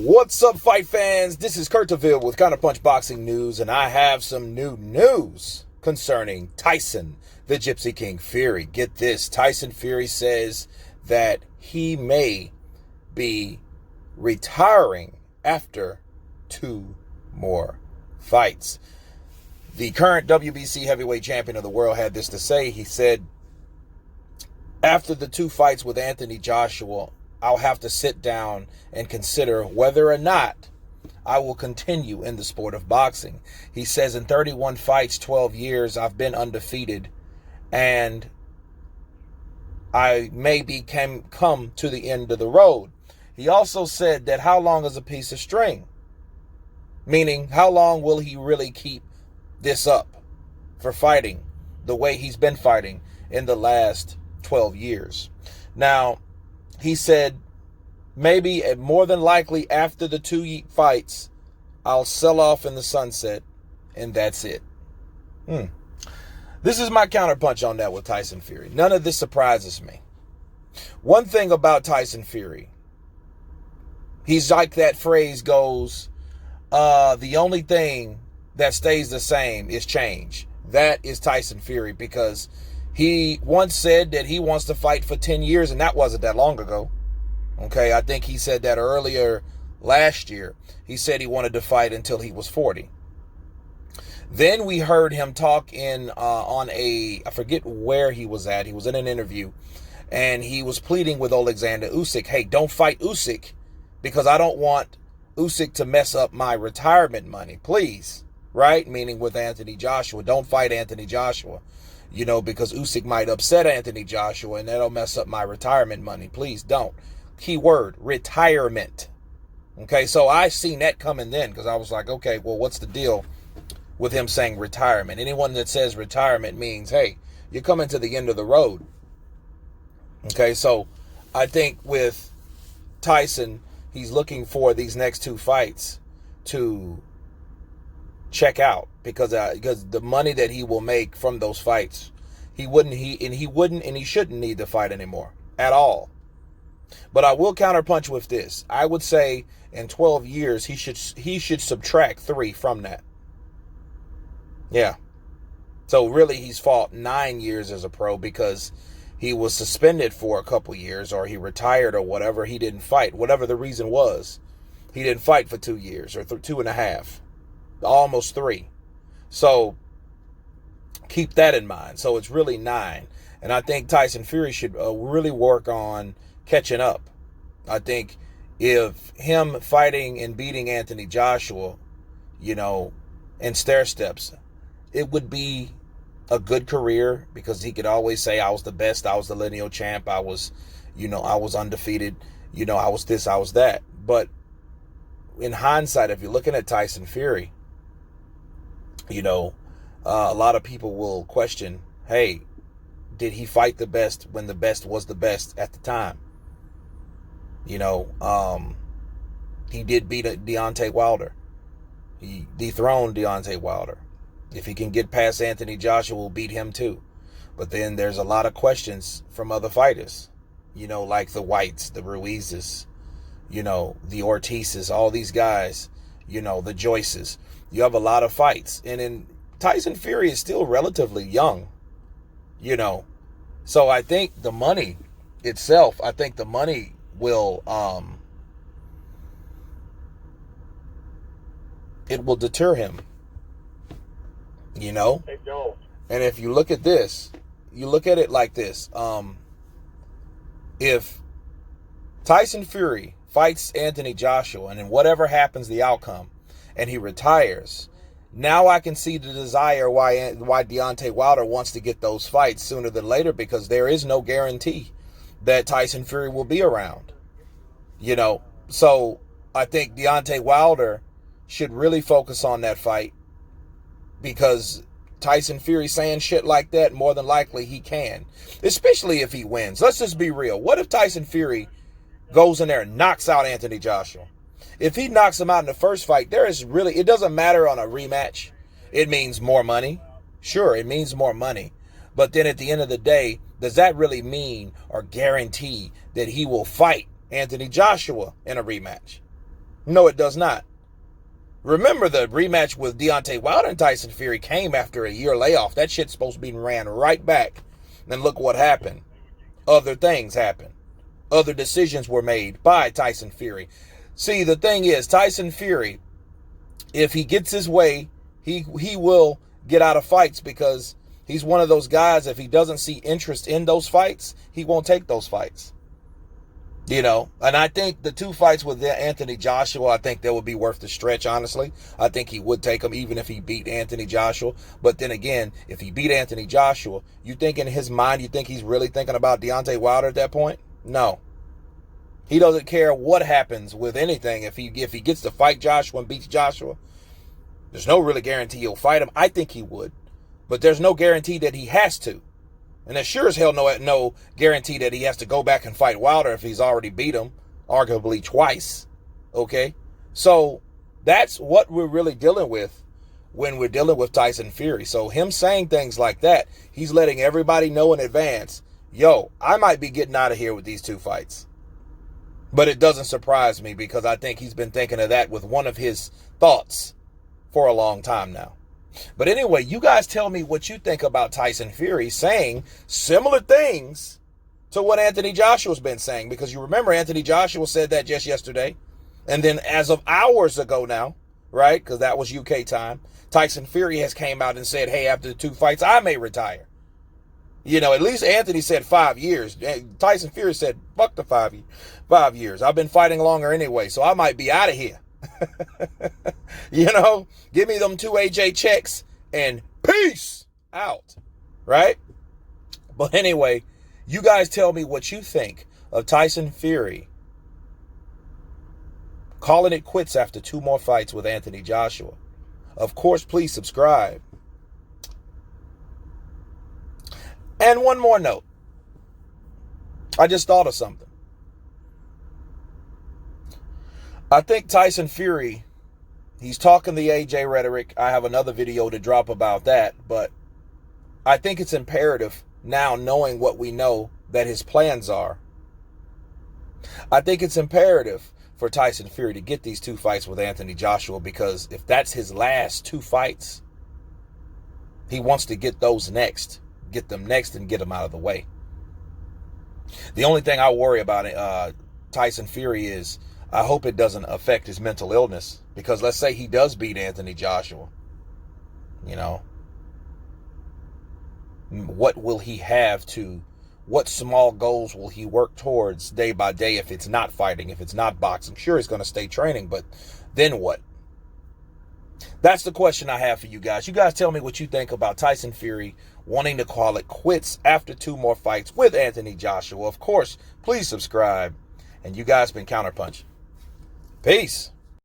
What's up, fight fans? This is Counterpunch with Counterpunch Boxing News, and I have some new news concerning Tyson, the Gypsy King Fury. Get this, Tyson Fury says that he may be retiring after 2 more fights. The current WBC heavyweight champion of the world had this to say. He said, after the 2 fights with Anthony Joshua, I'll have to sit down and consider whether or not I will continue in the sport of boxing. He says, in 31 fights, 12 years, I've been undefeated, and I may come to the end of the road. He also said that how long is a piece of string? Meaning, how long will he really keep this up for fighting the way he's been fighting in the last 12 years? Now, he said, maybe more than likely after the 2 fights, I'll sell off in the sunset, and that's it. This is my counterpunch on that with Tyson Fury. None of this surprises me. One thing about Tyson Fury, he's like that phrase goes, the only thing that stays the same is change. That is Tyson Fury, because he once said that he wants to fight for 10 years, and that wasn't that long ago. Okay, I think he said that earlier last year. He said he wanted to fight until he was 40. Then we heard him talk I forget where he was at. He was in an interview, and he was pleading with Alexander Usyk, hey, don't fight Usyk, because I don't want Usyk to mess up my retirement money, please. Right? Meaning with Anthony Joshua, don't fight Anthony Joshua. You know, because Usyk might upset Anthony Joshua and that'll mess up my retirement money. Please don't. Key word, retirement. Okay, so I seen that coming then, because I was like, okay, well, what's the deal with him saying retirement? Anyone that says retirement means, hey, you're coming to the end of the road. Okay, so I think with Tyson, he's looking for these next 2 fights to check out, because the money that he will make from those fights, he shouldn't need to fight anymore at all. But I will counterpunch with this. I would say in 12 years he should subtract 3 from that. Yeah. So really he's fought 9 years as a pro, because he was suspended for a couple years, or he retired, or whatever. He didn't fight, whatever the reason was. He didn't fight for 2 years, or 2.5. Almost 3. So keep that in mind. So it's really 9. And I think Tyson Fury should really work on catching up. I think if him fighting and beating Anthony Joshua, you know, in stair steps, it would be a good career, because he could always say, I was the best, I was the lineal champ, I was undefeated, I was this, I was that. But in hindsight, if you're looking at Tyson Fury, a lot of people will question, hey, did he fight the best when the best was the best at the time? He did beat Deontay Wilder. He dethroned Deontay Wilder. If he can get past Anthony Joshua, we'll beat him too. But then there's a lot of questions from other fighters, like the Whites, the Ruizes, the Ortizes, all these guys, the Joyces. You have a lot of fights. And in Tyson Fury is still relatively young, So I think the money itself, will, it will deter him, And if you look at this, you look at it like this. If Tyson Fury fights Anthony Joshua, and then whatever happens, the outcome, and he retires, now I can see the desire why Deontay Wilder wants to get those fights sooner than later, because there is no guarantee that Tyson Fury will be around. So I think Deontay Wilder should really focus on that fight, because Tyson Fury saying shit like that, more than likely he can, especially if he wins. Let's just be real. What if Tyson Fury goes in there and knocks out Anthony Joshua? If he knocks him out in the first fight, it doesn't matter on a rematch. It means more money. Sure, it means more money. But then at the end of the day, does that really mean or guarantee that he will fight Anthony Joshua in a rematch? No, it does not. Remember, the rematch with Deontay Wilder and Tyson Fury came after a year layoff. That shit's supposed to be ran right back. And look what happened. Other things happened. Other decisions were made by Tyson Fury. See, the thing is, Tyson Fury, if he gets his way, he will get out of fights, because he's one of those guys, if he doesn't see interest in those fights, he won't take those fights. You know, and I think the 2 fights with Anthony Joshua, I think that would be worth the stretch, honestly. I think he would take them even if he beat Anthony Joshua. But then again, if he beat Anthony Joshua, you think in his mind, you think he's really thinking about Deontay Wilder at that point? No. He doesn't care what happens with anything. If he gets to fight Joshua and beats Joshua, there's no really guarantee he'll fight him. I think he would. But there's no guarantee that he has to. And there's sure as hell no guarantee that he has to go back and fight Wilder if he's already beat him, arguably twice. Okay? So that's what we're really dealing with when we're dealing with Tyson Fury. So him saying things like that, he's letting everybody know in advance, yo, I might be getting out of here with these 2 fights. But it doesn't surprise me, because I think he's been thinking of that with one of his thoughts for a long time now. But anyway, you guys tell me what you think about Tyson Fury saying similar things to what Anthony Joshua's been saying. Because you remember Anthony Joshua said that just yesterday. And then as of hours ago now, right, because that was UK time, Tyson Fury has came out and said, hey, after the 2 fights, I may retire. You know, at least Anthony said 5 years. Tyson Fury said, fuck the 5 years. I've been fighting longer anyway, so I might be out of here. You know, give me them 2 AJ checks and peace out. Right? But anyway, you guys tell me what you think of Tyson Fury calling it quits after 2 more fights with Anthony Joshua. Of course, please subscribe. And one more note. I just thought of something. I think Tyson Fury, he's talking the AJ rhetoric. I have another video to drop about that. But I think it's imperative now, knowing what we know, that his plans are. I think it's imperative for Tyson Fury to get these 2 fights with Anthony Joshua, because if that's his last 2 fights, he wants to get those next. Get them next and get them out of the way. The only thing I worry about Tyson Fury is, I hope it doesn't affect his mental illness. Because let's say he does beat Anthony Joshua. You know, what will he have to, what small goals will he work towards day by day if it's not fighting, if it's not boxing? Sure, he's going to stay training, but then what? That's the question I have for you guys. You guys tell me what you think about Tyson Fury wanting to call it quits after 2 more fights with Anthony Joshua. Of course, please subscribe. And you guys been Counterpunch. Peace.